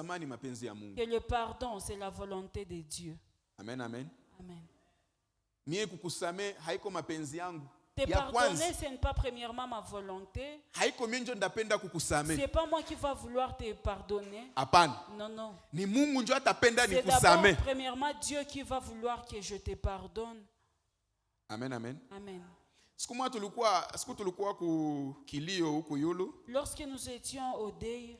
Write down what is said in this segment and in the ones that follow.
que le pardon, c'est la volonté de Dieu. Amen, amen. Amen. Te pardonner, ce n'est pas premièrement ma volonté. C'est pas moi qui va vouloir te pardonner. Non, non. C'est d'abord premièrement Dieu qui va vouloir que je te pardonne. Amen, amen. Amen. Lorsque nous étions au deuil,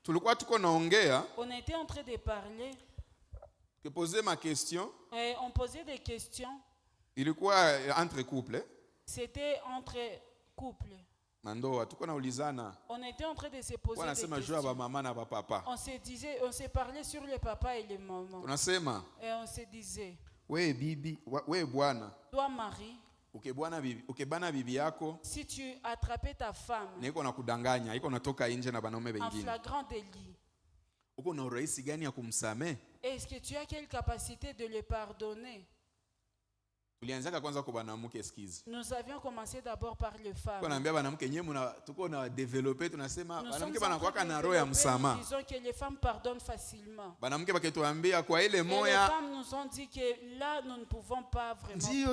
on était en train de parler. Que poser ma question. Et on posait des questions. Il est quoi entre couples? C'était entre couples. On était en train de se poser des questions. On s'est parlé sur le papa et les mamans. Et on se disait, toi Marie, si tu attrapais ta femme en flagrant délit, est-ce que tu as quelle capacité de le pardonner? Nous avions commencé d'abord par le femme. Nous disons que les femmes pardonnent facilement. Et les femmes nous ont dit que là, nous ne pouvons pas vraiment. C'est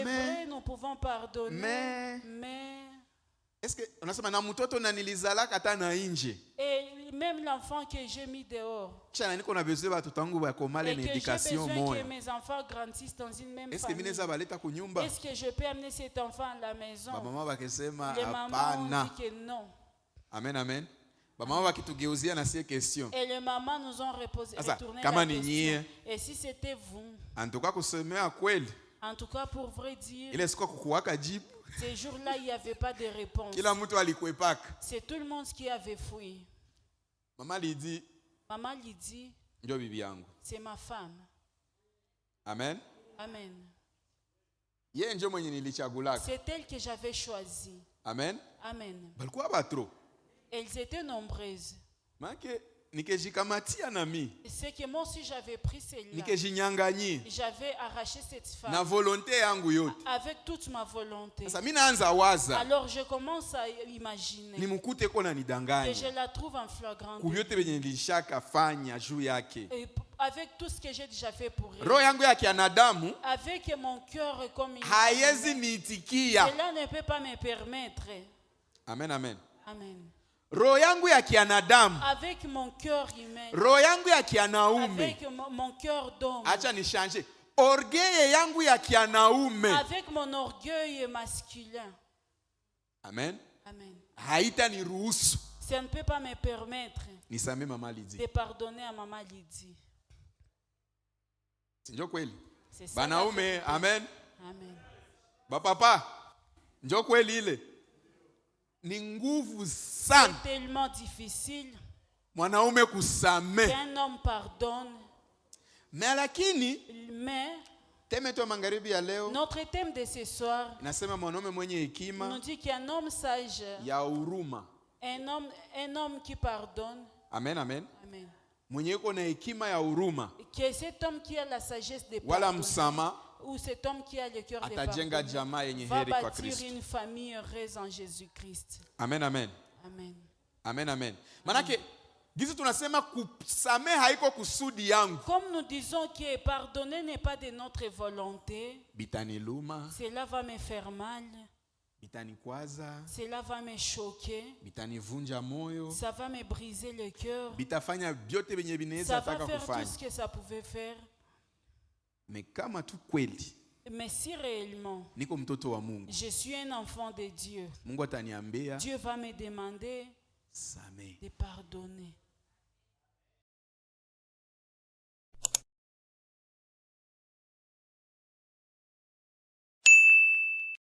vrai, nous pouvons pardonner, mais... Est-ce que et même l'enfant que j'ai mis dehors, et que j'ai besoin que mes enfants grandissent dans une même famille, est-ce que je peux amener cet enfant à la maison? Les mamans ont dit que non. Amen, amen. Et les mamans nous ont retourné la question. Et si c'était vous? En tout cas, pour vrai dire, ces jours-là, il n'y avait pas de réponse. C'est tout le monde qui avait fui. Maman Lydie, c'est ma femme. Amen. Amen. C'est elle que j'avais choisie. Amen. Amen. Elles étaient nombreuses. C'est que moi aussi j'avais pris celle-là. J'avais arraché cette femme avec toute ma volonté. Alors je commence à imaginer que je la trouve en flagrant délit. Avec tout ce que j'ai déjà fait pour elle, avec mon cœur comme il est, cela ne peut pas me permettre. Amen, amen. Amen. Roho yangu ya kianadamu, avec mon cœur humain, roho yangu ya kianaume, avec mon cœur d'homme, acha nishange, orgueil yangu ya kianaume, avec mon orgueil masculin. Amen. Amen. Haita niruhusu, ça ne peut pas me permettre nisamee mama Lydie, de pardonner à maman Lydie. Njo kweli? C'est ça. Banaume, amen. Amen. Ba papa, njo kweli ile? Ni nguvu sana. C'est tellement difficile. Mwanaume kusamehe. Qu'un homme pardonne. Mais lakini, thème tu magharibi ya leo, notre thème de ce soir, nasema mwanaume mwenye hekima, nous dit qu'un homme sage, ya huruma, un homme qui pardonne. Amen, amen. Amen. Mwenye yuko na hekima ya huruma, que cet homme qui a la sagesse de wala msama, ou cet homme qui a le cœur de pardonner, va bâtir une famille heureuse en Jésus-Christ. Amen, amen. Amen. Amen, amen. Manake, gizi tunasema kusamehe haiko kusudi yangu. Comme nous disons que pardonner n'est pas de notre volonté, bitaniluma, cela va me faire mal. Bitanikwaza, cela va me choquer. Bitanivunja moyo, ça va me briser le cœur. Bitafanya vyote venye vinaweza taka kufanya. Ça va faire tout ce que ça pouvait faire. Mais kama tu kweli, mais si réellement niko mtoto wa Mungu, je suis un enfant de Dieu, Mungu ataniambia, Dieu va me demander samehe, de pardonner.